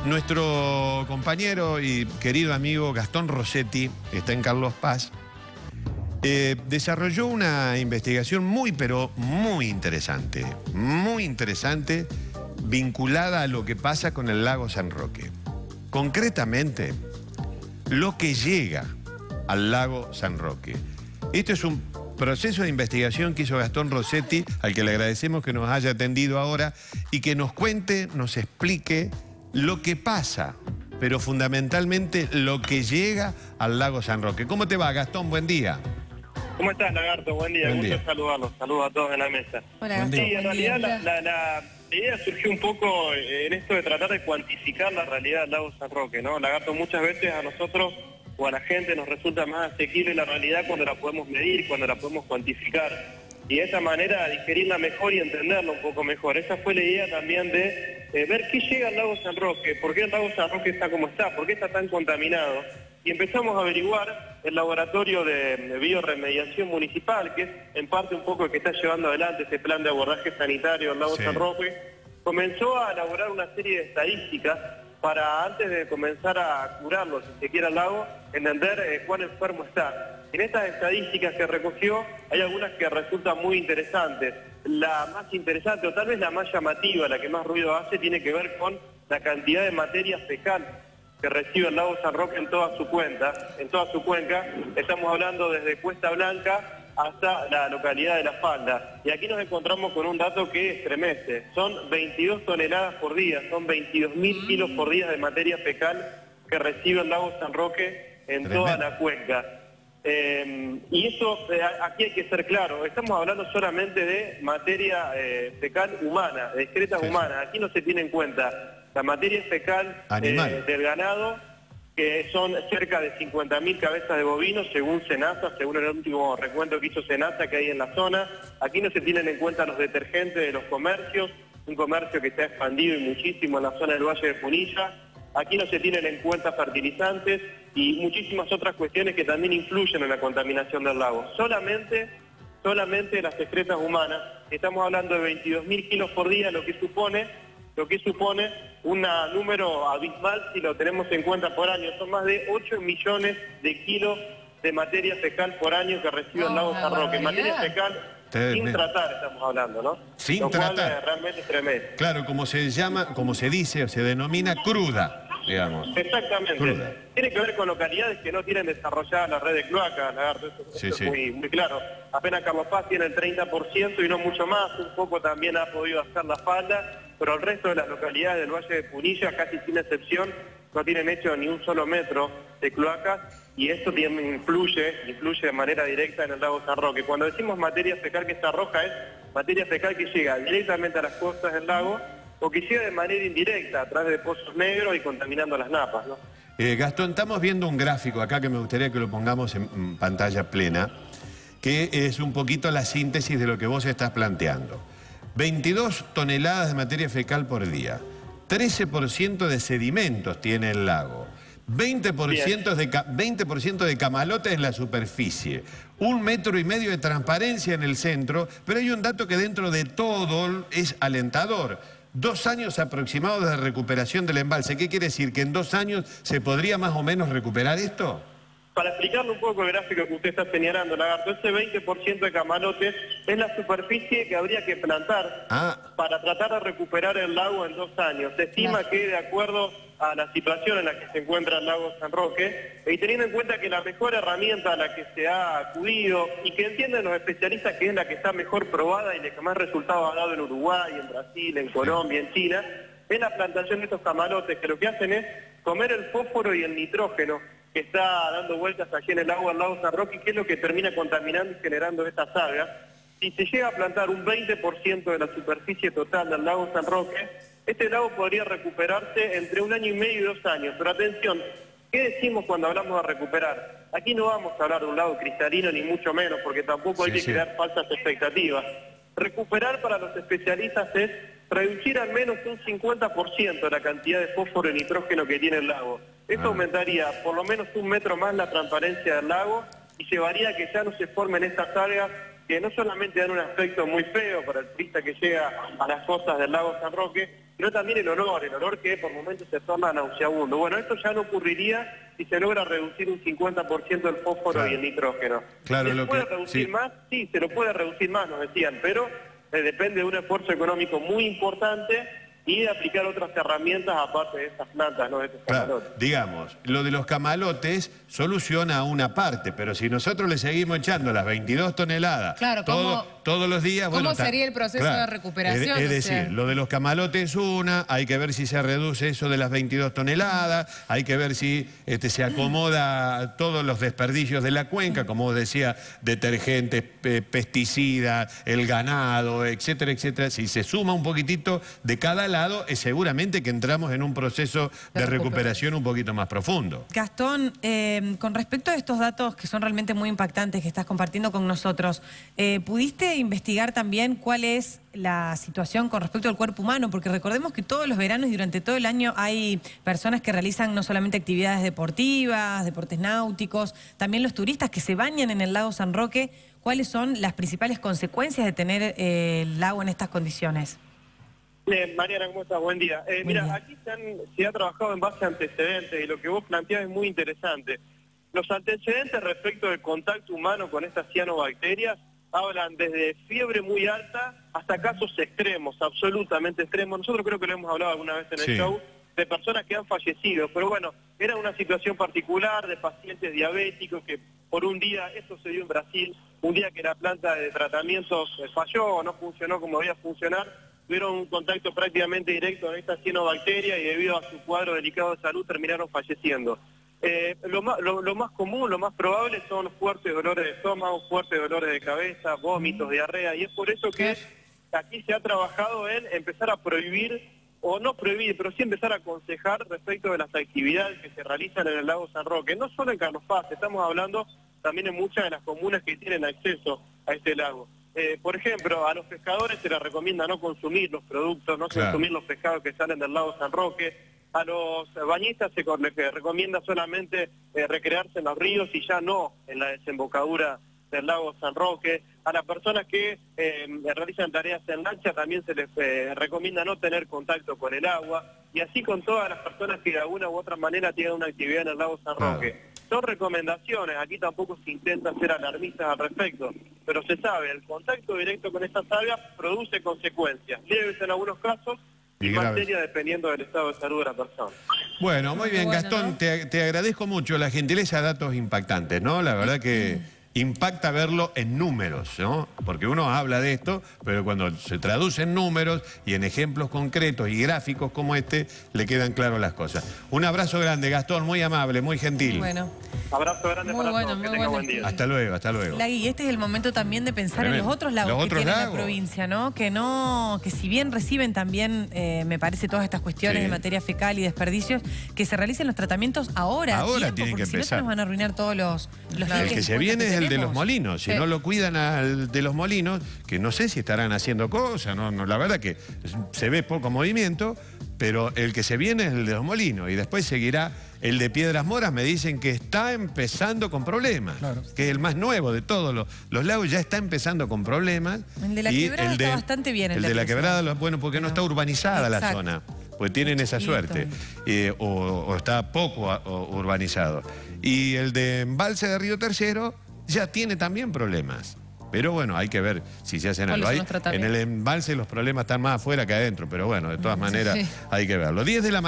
Nuestro compañero y querido amigo Gastón Rossetti, que está en Carlos Paz, desarrolló una investigación pero muy interesante, vinculada a lo que pasa con el lago San Roque. Concretamente, lo que llega al lago San Roque. Esto es un proceso de investigación que hizo Gastón Rossetti, al que le agradecemos que nos haya atendido ahora y que nos cuente, nos explique lo que pasa, pero fundamentalmente lo que llega al lago San Roque. ¿Cómo te va, Gastón? Buen día. ¿Cómo estás, Lagarto? Buen día, gusto saludarlos. Saludos a todos en la mesa. Hola, Gastón. Sí, en realidad la idea surgió un poco en esto de tratar de cuantificar la realidad del lago San Roque, ¿no? Lagarto, muchas veces a nosotros o a la gente nos resulta más asequible la realidad cuando la podemos medir, cuando la podemos cuantificar. Y de esa manera digerirla mejor y entenderla un poco mejor. Esa fue la idea también de ver qué llega al lago San Roque, por qué el lago San Roque está como está, por qué está tan contaminado. Y empezamos a averiguar el laboratorio de bioremediación municipal, que es en parte un poco el que está llevando adelante este plan de abordaje sanitario del lago San Roque. Comenzó a elaborar una serie de estadísticas para, antes de comenzar a curarlo, si se quiere, al lago, entender cuán enfermo está. En estas estadísticas que recogió hay algunas que resultan muy interesantes. La más interesante, o tal vez la más llamativa, la que más ruido hace, tiene que ver con la cantidad de materia fecal que recibe el lago San Roque en toda su cuenca. Estamos hablando desde Cuesta Blanca hasta la localidad de La Falda. Y aquí nos encontramos con un dato que estremece. Son 22 toneladas por día, son 22.000 kilos por día de materia fecal que recibe el lago San Roque en toda la cuenca. Y eso, aquí hay que ser claro, estamos hablando solamente de materia fecal humana, de excretas humanas. Aquí no se tiene en cuenta la materia fecal del ganado, que son cerca de 50.000 cabezas de bovinos, según SENASA, según el último recuento que hizo SENASA que hay en la zona. Aquí no se tienen en cuenta los detergentes de los comercios, un comercio que se ha expandido y muchísimo en la zona del Valle de Punilla. Aquí no se tienen en cuenta fertilizantes y muchísimas otras cuestiones que también influyen en la contaminación del lago. Solamente las excretas humanas, estamos hablando de 22.000 kilos por día, lo que supone un número abismal si lo tenemos en cuenta por año. Son más de 8 millones de kilos de materia fecal por año que recibe el lago San Roque. Materia fecal sin tratar estamos hablando, ¿no? Sin tratar. Lo cual realmente es tremendo. Claro, como se llama, como se dice o se denomina cruda, digamos. Exactamente. Cruda. Tiene que ver con localidades que no tienen desarrollada la red de cloacas, Lagarto. Eso es muy claro. Apenas Carlos Paz tiene el 30% y no mucho más. Un poco también ha podido hacer La Falda, pero el resto de las localidades del Valle de Punilla, casi sin excepción, no tienen hecho ni un solo metro de cloacas, y esto también influye de manera directa en el lago San Roque. Cuando decimos materia fecal que está roja, es materia fecal que llega directamente a las costas del lago o que llega de manera indirecta a través de pozos negros y contaminando las napas, ¿no? Gastón, estamos viendo un gráfico acá que me gustaría que lo pongamos en pantalla plena, que es un poquito la síntesis de lo que vos estás planteando. 22 toneladas de materia fecal por día, 13% de sedimentos tiene el lago, 20% de camalotes en la superficie, 1,5 metros de transparencia en el centro, pero hay un dato que dentro de todo es alentador. 2 años aproximados de recuperación del embalse. ¿Qué quiere decir? ¿Que en 2 años se podría más o menos recuperar esto? Para explicarle un poco el gráfico que usted está señalando, Lagarto, ese 20% de camalotes es la superficie que habría que plantar para tratar de recuperar el lago en 2 años. Se estima que, de acuerdo a la situación en la que se encuentra el lago San Roque, y teniendo en cuenta que la mejor herramienta a la que se ha acudido y que entienden los especialistas que es la que está mejor probada y la que más resultados ha dado en Uruguay, en Brasil, en Colombia, en China, es la plantación de estos camalotes, que lo que hacen es comer el fósforo y el nitrógeno que está dando vueltas allí en el lago San Roque, que es lo que termina contaminando y generando estas algas. Si se llega a plantar un 20% de la superficie total del lago San Roque, este lago podría recuperarse entre 1 año y medio y 2 años. Pero atención, ¿qué decimos cuando hablamos de recuperar? Aquí no vamos a hablar de un lago cristalino, ni mucho menos, porque tampoco hay que crear falsas expectativas. Recuperar para los especialistas es reducir al menos un 50% la cantidad de fósforo y nitrógeno que tiene el lago. Esto aumentaría por lo menos 1 metro más la transparencia del lago y llevaría a que ya no se formen estas algas que no solamente dan un aspecto muy feo para el turista que llega a las costas del lago San Roque, sino también el olor que por momentos se torna nauseabundo. Bueno, esto ya no ocurriría si se logra reducir un 50% el fósforo y el nitrógeno. Claro, ¿Se puede reducir más? Sí, se lo puede reducir más, nos decían, pero depende de un esfuerzo económico muy importante y de aplicar otras herramientas aparte de esas plantas, ¿no? De estos camalotes. Claro, digamos, lo de los camalotes soluciona una parte, pero si nosotros le seguimos echando las 22 toneladas claro, todos los días... ¿Cómo sería el proceso de recuperación? Es decir, lo de los camalotes hay que ver si se reduce eso de las 22 toneladas, hay que ver si se acomoda todos los desperdicios de la cuenca, como vos decía, detergentes, pesticidas, el ganado, etcétera, etcétera. Si se suma un poquitito de cada lado, es seguramente que entramos en un proceso de recuperación un poquito más profundo. Gastón, con respecto a estos datos que son realmente muy impactantes que estás compartiendo con nosotros, ¿pudiste investigar también cuál es la situación con respecto al cuerpo humano? Porque recordemos que todos los veranos y durante todo el año hay personas que realizan no solamente actividades deportivas, deportes náuticos, también los turistas que se bañan en el lago San Roque. ¿Cuáles son las principales consecuencias de tener el lago en estas condiciones? Mariana, ¿cómo estás? Buen día. Mira, aquí se ha trabajado en base a antecedentes y lo que vos planteás es muy interesante. Los antecedentes respecto del contacto humano con estas cianobacterias hablan desde fiebre muy alta hasta casos extremos, absolutamente extremos. Nosotros creo que lo hemos hablado alguna vez en el show, de personas que han fallecido. Pero bueno, era una situación particular de pacientes diabéticos que por un día, esto se dio en Brasil, un día que la planta de tratamientos falló o no funcionó como debía funcionar, tuvieron un contacto prácticamente directo con esta cianobacteria y debido a su cuadro delicado de salud terminaron falleciendo. Lo más común, lo más probable son fuertes dolores de estómago, fuertes dolores de cabeza, vómitos, diarrea, y es por eso que aquí se ha trabajado en empezar a prohibir, o no prohibir, pero sí empezar a aconsejar respecto de las actividades que se realizan en el lago San Roque. No solo en Carlos Paz, estamos hablando también en muchas de las comunas que tienen acceso a este lago. Por ejemplo, a los pescadores se les recomienda no consumir los productos, no consumir los pescados que salen del lago San Roque. A los bañistas se les recomienda solamente recrearse en los ríos y ya no en la desembocadura del lago San Roque. A las personas que realizan tareas en lancha también se les recomienda no tener contacto con el agua. Y así con todas las personas que de alguna u otra manera tienen una actividad en el lago San Roque. Son recomendaciones, aquí tampoco se intenta ser alarmistas al respecto, pero se sabe, el contacto directo con estas algas produce consecuencias, leves en algunos casos y más serias dependiendo del estado de salud de la persona. Bueno, muy bien, Gastón, ¿no? Te agradezco mucho la gentileza de datos impactantes, ¿no? La verdad que impacta verlo en números, ¿no? Porque uno habla de esto, pero cuando se traduce en números y en ejemplos concretos y gráficos como este, le quedan claras las cosas. Un abrazo grande, Gastón, muy amable, muy gentil. Bueno. Abrazo grande para todos, que tenga buen día. Hasta luego, hasta luego. Lagui, este es el momento también de pensar en los otros lagos que tiene la provincia, ¿no? Que si bien reciben también, me parece, todas estas cuestiones de materia fecal y desperdicios, que se realicen los tratamientos ahora tienen que empezar. Si no, se nos van a arruinar todos los el que se viene es el de los molinos. Si no lo cuidan al de los molinos, que no sé si estarán haciendo cosas, no, la verdad que se ve poco movimiento, pero el que se viene es el de los molinos y después seguirá el de Piedras Moras. Me dicen que está empezando con problemas, que es el más nuevo de todos los lagos, ya está empezando con problemas. El de la Quebrada está bastante bien. El de la Quebrada, bueno, porque no está urbanizada la zona, pues tienen esa suerte, o está poco urbanizado. Y el de Embalse de Río Tercero ya tiene también problemas. Pero bueno, hay que ver si se hacen algo. En el embalse los problemas están más afuera que adentro, pero bueno, de todas maneras hay que verlo. 10 de la mañana.